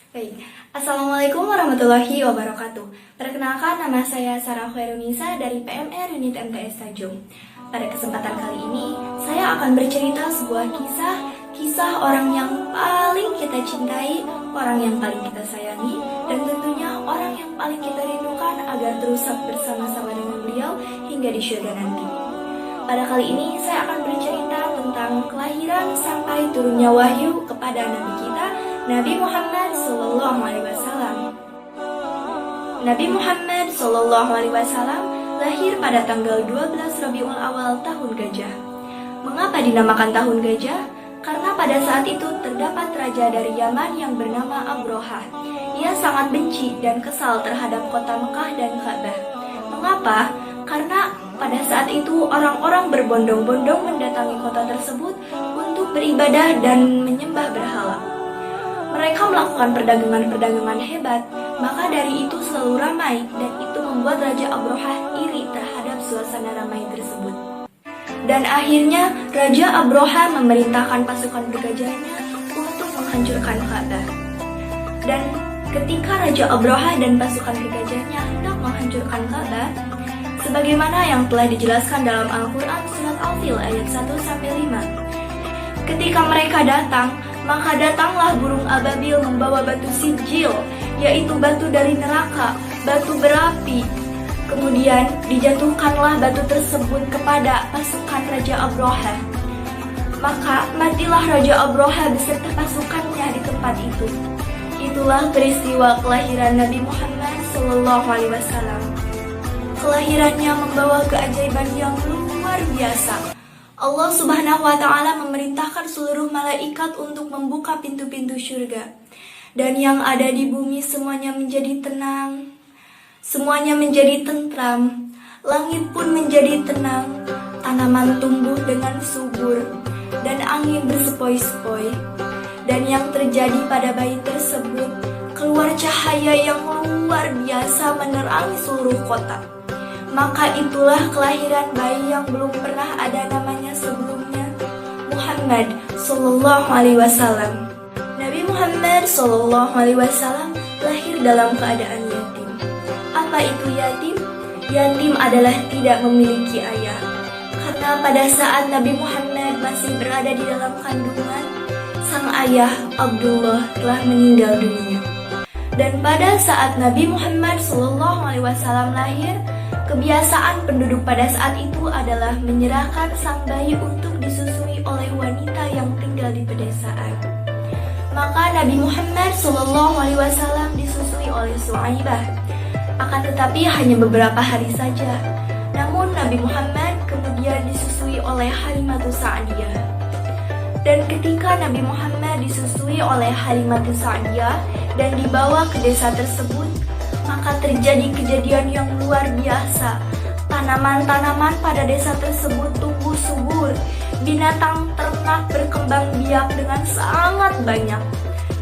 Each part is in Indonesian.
Baik, Assalamualaikum warahmatullahi wabarakatuh. Perkenalkan, nama saya Sarah Khairunisa dari PMR Unit MTS Tanjung. Pada kesempatan kali ini, saya akan bercerita sebuah kisah orang yang paling kita cintai, orang yang paling kita sayangi, dan tentunya orang yang paling kita rindukan agar terus bersama-sama dengan beliau hingga di surga nanti. Pada kali ini, saya akan bercerita tentang kelahiran sampai turunnya wahyu kepada Nabi kita, Nabi Muhammad SAW. Nabi Muhammad SAW lahir pada tanggal 12 Rabiul Awal tahun Gajah. Mengapa dinamakan tahun Gajah? Karena pada saat itu terdapat raja dari Yaman yang bernama Abroha. Ia sangat benci dan kesal terhadap kota Mekah dan Ka'bah. Mengapa? Karena pada saat itu orang-orang berbondong-bondong mendatangi kota tersebut untuk beribadah dan menyembah berhala. Mereka melakukan perdagangan-perdagangan hebat, maka dari itu selalu ramai dan itu membuat Raja Abroha iri terhadap suasana ramai tersebut. Dan akhirnya Raja Abroha memerintahkan pasukan bergajahnya untuk menghancurkan Ka'bah. Dan ketika Raja Abroha dan pasukan bergajahnya hendak menghancurkan Ka'bah, sebagaimana yang telah dijelaskan dalam Al-Quran Surat Al-Fil ayat 1-5. Ketika mereka datang, maka datanglah burung ababil membawa batu sijil, yaitu batu dari neraka, batu berapi. Kemudian dijatuhkanlah batu tersebut kepada pasukan Raja Abroha. Maka matilah Raja Abroha beserta pasukannya di tempat itu. Itulah peristiwa kelahiran Nabi Muhammad SAW. Kelahirannya membawa keajaiban yang luar biasa. Allah Subhanahu wa Ta'ala memerintahkan seluruh malaikat untuk membuka pintu-pintu surga, dan yang ada di bumi semuanya menjadi tenang, semuanya menjadi tentram, langit pun menjadi tenang, tanaman tumbuh dengan subur, dan angin bersepoi-sepoi. Dan yang terjadi pada bayi tersebut, keluar cahaya yang luar biasa menerangi seluruh kota. Maka itulah kelahiran bayi yang belum pernah ada namanya sebelumnya, Muhammad Sallallahu Alaihi Wasallam. Nabi Muhammad Sallallahu Alaihi Wasallam lahir dalam keadaan yatim. Apa itu yatim? Yatim adalah tidak memiliki ayah. Karena pada saat Nabi Muhammad masih berada di dalam kandungan, sang ayah Abdullah telah meninggal dunia. Dan pada saat Nabi Muhammad Sallallahu Alaihi Wasallam lahir, kebiasaan penduduk pada saat itu adalah menyerahkan sang bayi untuk disusui oleh wanita yang tinggal di pedesaan. Maka Nabi Muhammad SAW disusui oleh Su'aibah. Akan tetapi hanya beberapa hari saja. Namun Nabi Muhammad kemudian disusui oleh Halimatus Sa'diyah. Dan ketika Nabi Muhammad disusui oleh Halimatus Sa'diyah dan dibawa ke desa tersebut, maka terjadi kejadian yang luar biasa. Tanaman-tanaman pada desa tersebut tumbuh subur. Binatang ternak berkembang biak dengan sangat banyak.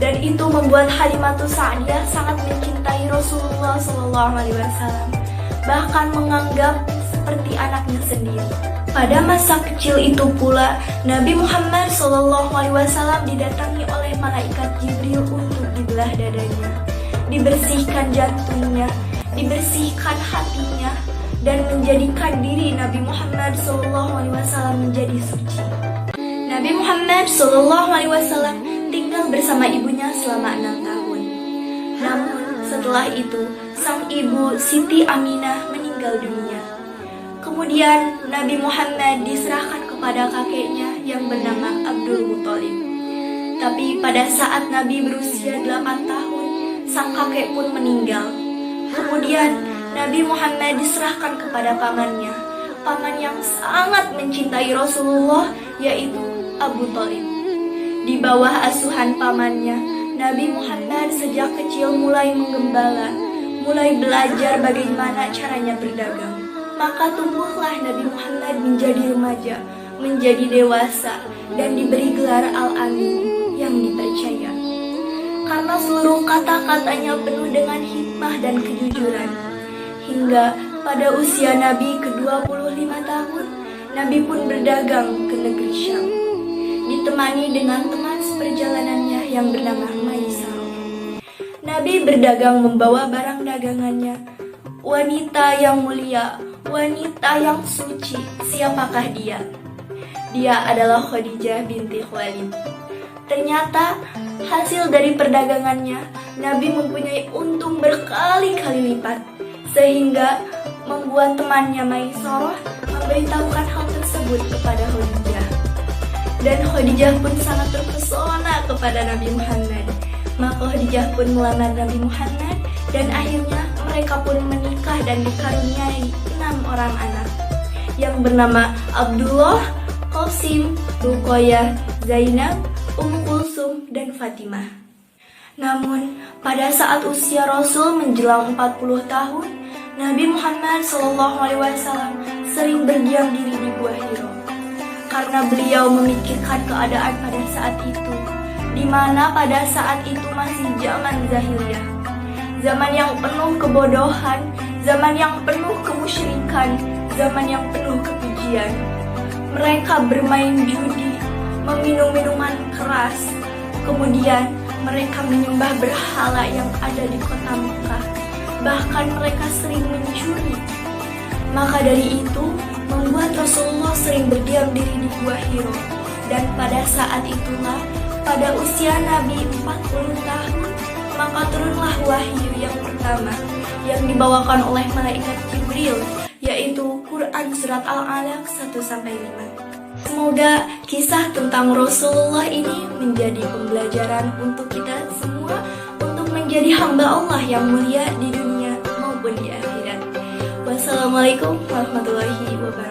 Dan itu membuat Halimatus Sa'diyah sangat mencintai Rasulullah SAW. Bahkan menganggap seperti anaknya sendiri. Pada masa kecil itu pula, Nabi Muhammad SAW didatangi oleh malaikat Jibril untuk dibelah dadanya, dibersihkan jantungnya, dibersihkan hatinya, dan menjadikan diri Nabi Muhammad SAW menjadi suci. Nabi Muhammad SAW tinggal bersama ibunya selama 6 tahun. Namun setelah itu, sang ibu Siti Aminah meninggal dunia. Kemudian Nabi Muhammad diserahkan kepada kakeknya yang bernama Abdul Muthalib. Tapi pada saat Nabi berusia 8 tahun, sang kakek pun meninggal. Kemudian Nabi Muhammad diserahkan kepada pamannya, paman yang sangat mencintai Rasulullah, yaitu Abu Thalib. Di bawah asuhan pamannya, Nabi Muhammad sejak kecil mulai menggembala, mulai belajar bagaimana caranya berdagang. Maka tumbuhlah Nabi Muhammad menjadi remaja, menjadi dewasa, dan diberi gelar Al-Amin yang dipercaya. Karena seluruh kata-katanya penuh dengan hikmah dan kejujuran. Hingga pada usia Nabi ke-25 tahun, Nabi pun berdagang ke negeri Syam, ditemani dengan teman seperjalanannya yang bernama Maisarah. Nabi berdagang membawa barang dagangannya. Wanita yang mulia, wanita yang suci, siapakah dia? Dia adalah Khadijah binti Khuwailid. Ternyata hasil dari perdagangannya, Nabi mempunyai untung berkali-kali lipat, sehingga membuat temannya Maisarah memberitahukan hal tersebut kepada Khadijah. Dan Khadijah pun sangat terpesona kepada Nabi Muhammad. Maka Khadijah pun melamar Nabi Muhammad, dan akhirnya mereka pun menikah dan dikaruniai 6 orang anak yang bernama Abdullah, Qasim, Ruqayyah, Zainab, Ummu Kulsum, dan Fatimah. Namun, pada saat usia Rasul menjelang 40 tahun, Nabi Muhammad SAW sering berdiam diri di Gua Hiro. Karena beliau memikirkan keadaan pada saat itu, di mana pada saat itu masih zaman jahiliyah. Zaman yang penuh kebodohan, zaman yang penuh kemusyrikan, zaman yang penuh kekejian. Mereka bermain judi, meminum minuman keras, kemudian mereka menyembah berhala yang ada di kota Mekah. Bahkan mereka sering mencuri. Maka dari itu, membuat Rasulullah sering berdiam diri di Gua Hiro. Dan pada saat itulah, pada usia Nabi 40 tahun, maka turunlah wahyu yang pertama yang dibawakan oleh malaikat Jibril, yaitu Quran Surat Al-Alaq 1-5. Semoga kisah tentang Rasulullah ini menjadi pembelajaran untuk kita semua untuk menjadi hamba Allah yang mulia di dunia maupun di akhirat. Wassalamualaikum warahmatullahi wabarakatuh.